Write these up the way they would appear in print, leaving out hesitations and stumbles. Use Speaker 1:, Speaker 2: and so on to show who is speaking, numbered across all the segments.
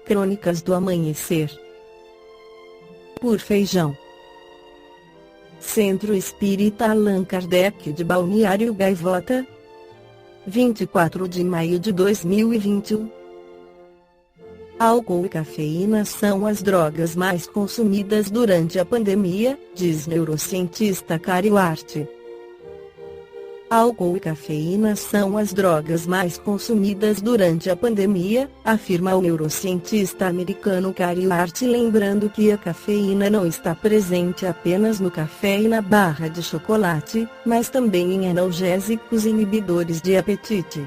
Speaker 1: Crônicas do Amanhecer. Por Feijão. Centro Espírita Allan Kardec de Balneário Gaivota, 24 de maio de 2021. Álcool e cafeína são as drogas mais consumidas durante a pandemia, diz neurocientista Caril Hart. Álcool e cafeína são as drogas mais consumidas durante a pandemia, afirma o neurocientista americano Caril Hart, lembrando que a cafeína não está presente apenas no café e na barra de chocolate, mas também em analgésicos e inibidores de apetite.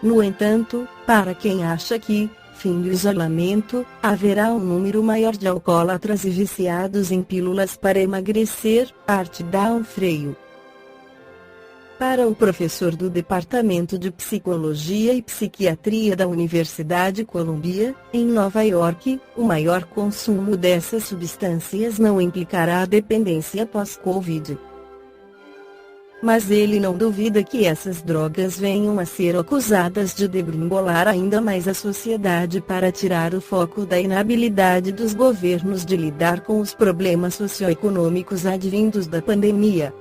Speaker 1: No entanto, para quem acha que, fim do isolamento, haverá um número maior de alcoólatras e viciados em pílulas para emagrecer, Hart dá um freio. Para o professor do Departamento de Psicologia e Psiquiatria da Universidade Columbia, em Nova York, o maior consumo dessas substâncias não implicará a dependência pós-Covid. Mas ele não duvida que essas drogas venham a ser acusadas de degringolar ainda mais a sociedade para tirar o foco da inabilidade dos governos de lidar com os problemas socioeconômicos advindos da pandemia.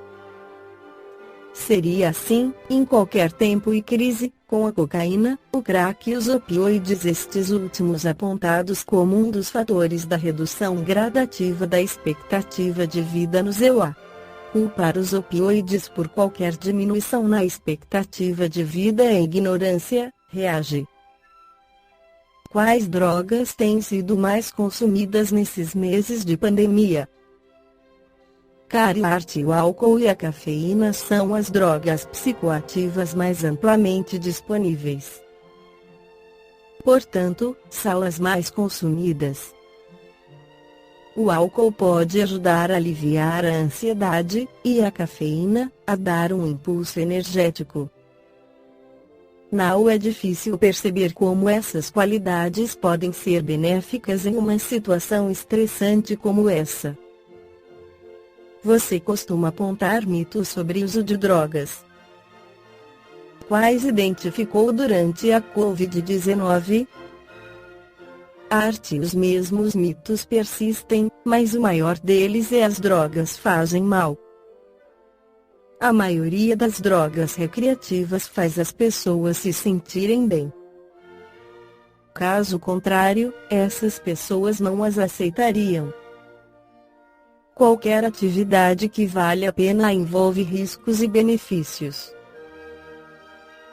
Speaker 1: Seria assim, em qualquer tempo e crise, com a cocaína, o crack e os opioides, estes últimos apontados como um dos fatores da redução gradativa da expectativa de vida nos EUA. Culpar os opioides por qualquer diminuição na expectativa de vida é ignorância, reage. Quais drogas têm sido mais consumidas nesses meses de pandemia? Caril Hart: o álcool e a cafeína são as drogas psicoativas mais amplamente disponíveis. Portanto, são as mais consumidas. O álcool pode ajudar a aliviar a ansiedade, e a cafeína, a dar um impulso energético. Não é difícil perceber como essas qualidades podem ser benéficas em uma situação estressante como essa. Você costuma apontar mitos sobre o uso de drogas. Quais identificou durante a Covid-19? Hart: os mesmos mitos persistem, mas o maior deles é as drogas fazem mal. A maioria das drogas recreativas faz as pessoas se sentirem bem. Caso contrário, essas pessoas não as aceitariam. Qualquer atividade que vale a pena envolve riscos e benefícios.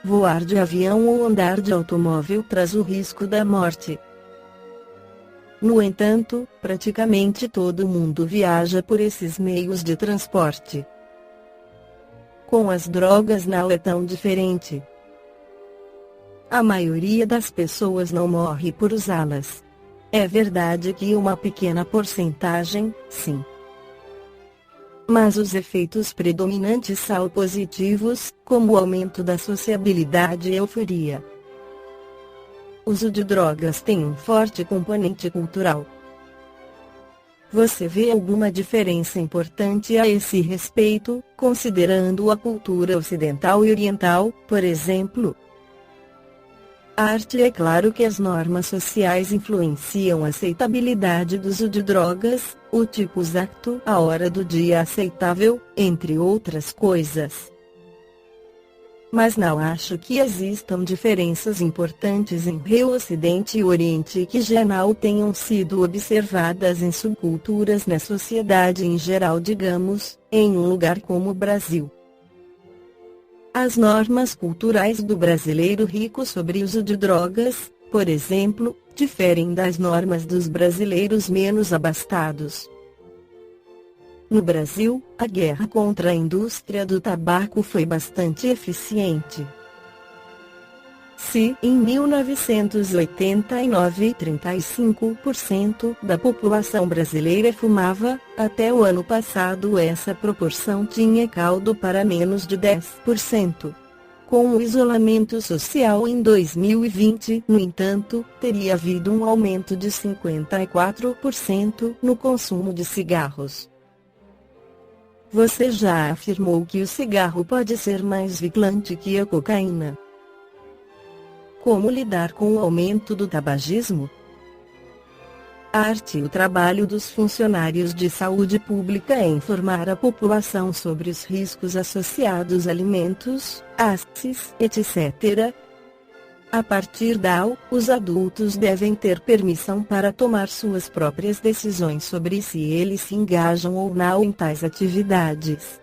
Speaker 1: Voar de avião ou andar de automóvel traz o risco da morte. No entanto, praticamente todo mundo viaja por esses meios de transporte. Com as drogas não é tão diferente. A maioria das pessoas não morre por usá-las. É verdade que uma pequena porcentagem, sim. Mas os efeitos predominantes são positivos, como o aumento da sociabilidade e euforia. O uso de drogas tem um forte componente cultural. Você vê alguma diferença importante a esse respeito, considerando a cultura ocidental e oriental, por exemplo? Hart: é claro que as normas sociais influenciam a aceitabilidade do uso de drogas, o tipo exato, a hora do dia aceitável, entre outras coisas. Mas não acho que existam diferenças importantes entre o Ocidente e o Oriente que já não tenham sido observadas em subculturas na sociedade em geral, digamos, em um lugar como o Brasil. As normas culturais do brasileiro rico sobre o uso de drogas, por exemplo, diferem das normas dos brasileiros menos abastados. No Brasil, a guerra contra a indústria do tabaco foi bastante eficiente. Se, em 1989, 35% da população brasileira fumava, até o ano passado essa proporção tinha caído para menos de 10%. Com o isolamento social em 2020, no entanto, teria havido um aumento de 54% no consumo de cigarros. Você já afirmou que o cigarro pode ser mais viciante que a cocaína. Como lidar com o aumento do tabagismo? A arte e o trabalho dos funcionários de saúde pública é informar a população sobre os riscos associados a alimentos, hastes, etc. A partir daí, os adultos devem ter permissão para tomar suas próprias decisões sobre se eles se engajam ou não em tais atividades.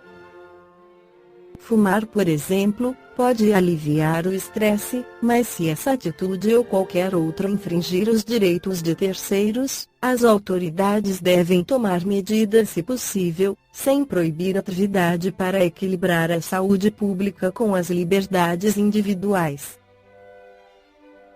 Speaker 1: Fumar, por exemplo, pode aliviar o estresse, mas se essa atitude ou qualquer outra infringir os direitos de terceiros, as autoridades devem tomar medidas se possível, sem proibir a atividade para equilibrar a saúde pública com as liberdades individuais.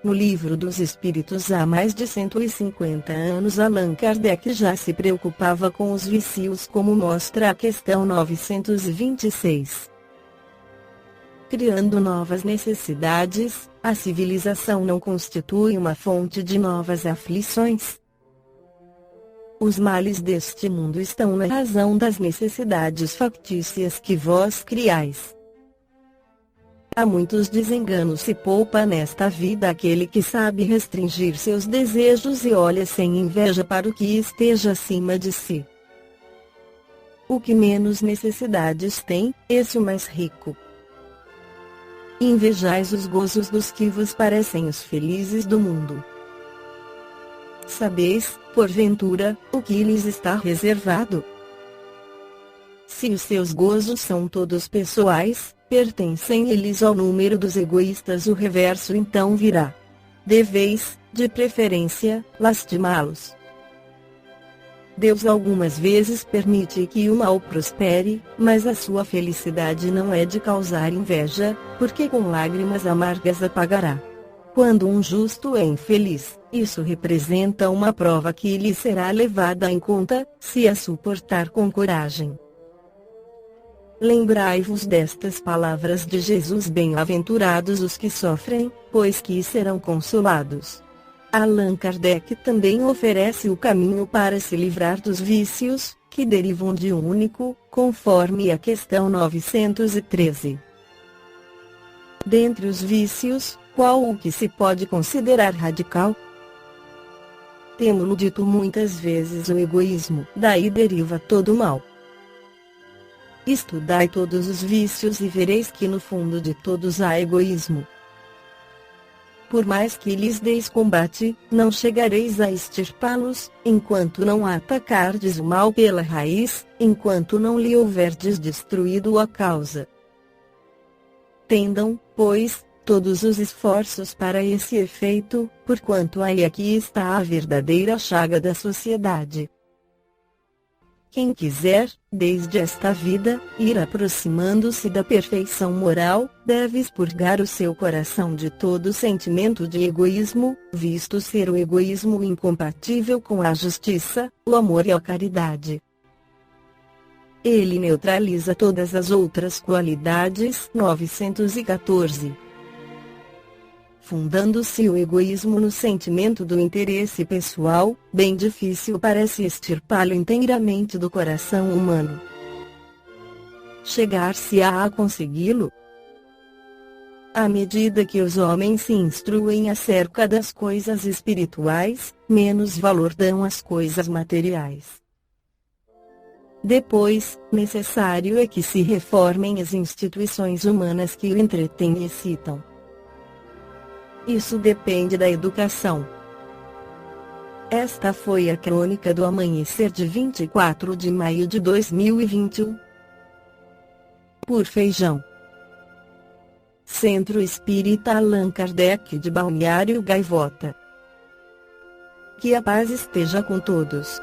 Speaker 1: No Livro dos Espíritos há mais de 150 anos Allan Kardec já se preocupava com os vícios, como mostra a questão 926. Criando novas necessidades, a civilização não constitui uma fonte de novas aflições. Os males deste mundo estão na razão das necessidades factícias que vós criais. Há muitos desenganos se poupa nesta vida aquele que sabe restringir seus desejos e olha sem inveja para o que esteja acima de si. O que menos necessidades tem, esse o mais rico. Invejais os gozos dos que vos parecem os felizes do mundo. Sabeis, porventura, o que lhes está reservado? Se os seus gozos são todos pessoais, pertencem eles ao número dos egoístas, o reverso então virá. Deveis, de preferência, lastimá-los. Deus algumas vezes permite que o mal prospere, mas a sua felicidade não é de causar inveja, porque com lágrimas amargas a pagará. Quando um justo é infeliz, isso representa uma prova que lhe será levada em conta, se a suportar com coragem. Lembrai-vos destas palavras de Jesus: bem-aventurados os que sofrem, pois que serão consolados. Allan Kardec também oferece o caminho para se livrar dos vícios, que derivam de um único, conforme a questão 913. Dentre os vícios, qual o que se pode considerar radical? Temo-lo dito muitas vezes: o egoísmo, daí deriva todo o mal. Estudai todos os vícios e vereis que no fundo de todos há egoísmo. Por mais que lhes deis combate, não chegareis a extirpá-los, enquanto não atacardes o mal pela raiz, enquanto não lhe houverdes destruído a causa. Tendam, pois, todos os esforços para esse efeito, porquanto aí aqui está a verdadeira chaga da sociedade. Quem quiser, desde esta vida, ir aproximando-se da perfeição moral, deve expurgar o seu coração de todo sentimento de egoísmo, visto ser o egoísmo incompatível com a justiça, o amor e a caridade. Ele neutraliza todas as outras qualidades. 914. Fundando-se o egoísmo no sentimento do interesse pessoal, bem difícil parece extirpá-lo inteiramente do coração humano. Chegar-se-á a consegui-lo? À medida que os homens se instruem acerca das coisas espirituais, menos valor dão às coisas materiais. Depois, necessário é que se reformem as instituições humanas que o entretêm e excitam. Isso depende da educação. Esta foi a crônica do amanhecer de 24 de maio de 2021. Por Feijão. Centro Espírita Allan Kardec de Balneário Gaivota. Que a paz esteja com todos.